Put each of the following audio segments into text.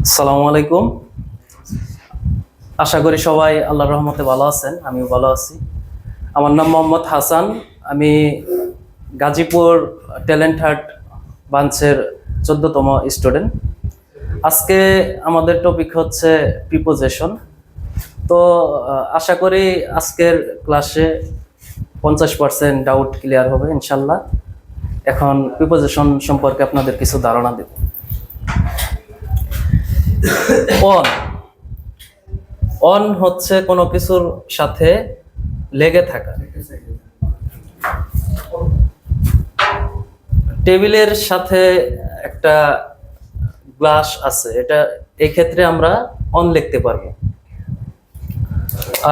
আসসালামু আলাইকুম। আশা করি সবাই আল্লাহর রহমতে ভালো আছেন, আমিও ভালো আছি। আমার নাম মোহাম্মদ হাসান। আমি গাজীপুর ট্যালেন্ট হার্ট ব্রাঞ্চের 14তম স্টুডেন্ট। আজকে আমাদের টপিক হচ্ছে প্রিপোজিশন। তো আশা করি আজকের ক্লাসে 50% ডাউট ক্লিয়ার হবে ইনশাল্লাহ। এখন প্রিপোজিশন সম্পর্কে আপনাদের কিছু ধারণা দেব। অন হচ্ছে কোনো কিছুর সাথে লেগে থাকা। টেবিলের সাথে একটা গ্লাস আছে, এটা এই ক্ষেত্রে আমরা অন লিখতে পারবো।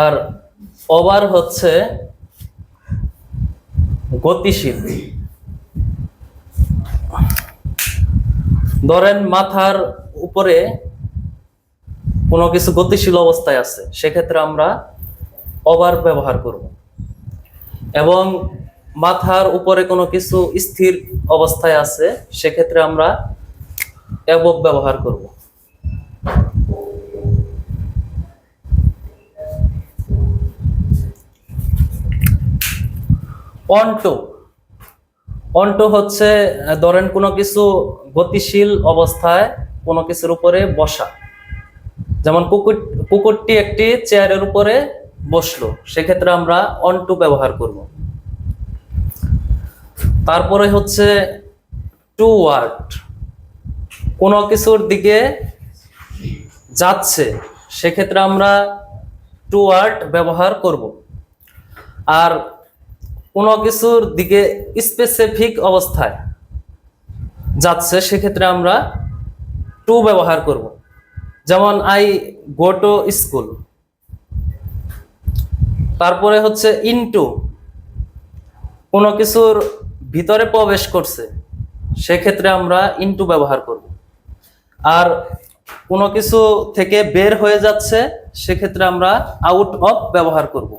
আর ওভার হচ্ছে গতিশীল। ধরেন মাথার উপরে কোনো কিছু গতিশীল অবস্থায় আছে, সেক্ষেত্রে আমরা ওভার ব্যবহার করব। এবং মাথার উপরে কোনো কিছু স্থির অবস্থায় আছে, সেক্ষেত্রে আমরা অ্যাবভ ব্যবহার করব। অনটো হচ্ছে ধরেন কোনো কিছু গতিশীল অবস্থায় কোনো কিছুর উপরে বসা। যেমন কুকুরটি একটি চেয়ারের উপরে বসলো, সেক্ষেত্রে আমরা অনটু ব্যবহার করব। তারপরে হচ্ছে টুওয়ার্ড, কোনো কিছুর দিকে যাচ্ছে, সেক্ষেত্রে আমরা টুওয়ার্ড ব্যবহার করব। আর কোনো কিছুর দিকে স্পেসিফিক অবস্থায় যাচ্ছে, সেক্ষেত্রে আমরা টু ব্যবহার করব। যেমন আই গো টু স্কুল। তারপরে হচ্ছে ইনটু, কোনো কিছুর ভিতরে প্রবেশ করছে, সেক্ষেত্রে আমরা ইনটু ব্যবহার করব। আর কোনো কিছু থেকে বের হয়ে যাচ্ছে, সেক্ষেত্রে আমরা আউট অফ ব্যবহার করব।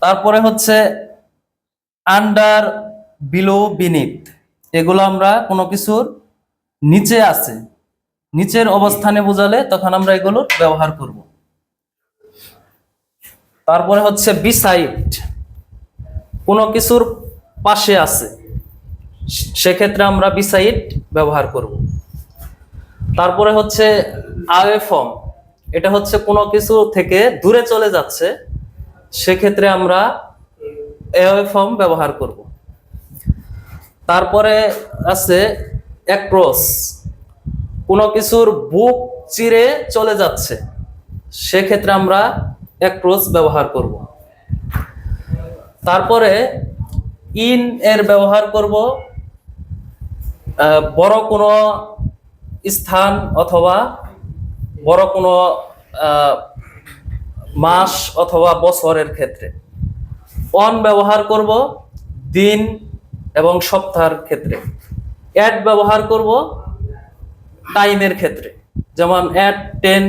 তারপরে হচ্ছে আন্ডার, বিলো, বিনিথ, এগুলো আমরা কোনো কিছুর নিচে আছে, নিচের অবস্থানে বোঝালে তখন আমরা এগুলো ব্যবহার করব। তারপরে হচ্ছে বিসাইড, কোনো কিছুর পাশে আছে, সেক্ষেত্রে আমরা বিসাইড ব্যবহার করব। তারপরে হচ্ছে অ্যাওয়ে ফ্রম, এটা হচ্ছে কোনো কিছু থেকে দূরে চলে যাচ্ছে, সেক্ষেত্রে আমরা অ্যাওয়ে ফ্রম ব্যবহার করব। তারপরে আছে অ্যাক্রস, কোনো কিছুর বুক চিরে চলে যাচ্ছে, সেক্ষেত্রে আমরা অ্যাক্রস ব্যবহার করব। তারপরে ইন এর ব্যবহার করব বড় কোনো স্থান অথবা বড় কোনো মাস অথবা বছরের ক্ষেত্রে। অন ব্যবহার করব দিন এবং সপ্তাহের ক্ষেত্রে। অ্যাট ব্যবহার করব টাইমের ক্ষেত্রে, যেমন অ্যাট 10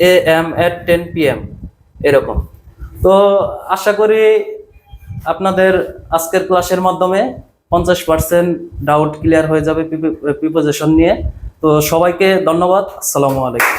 AM, অ্যাট 10 PM, এরকম। তো আশা করি আপনাদের আজকের ক্লাসের মাধ্যমে 50% ডাউট ক্লিয়ার হয়ে যাবে প্রিপোজিশন নিয়ে। তো সবাইকে ধন্যবাদ। আসসালামু আলাইকুম।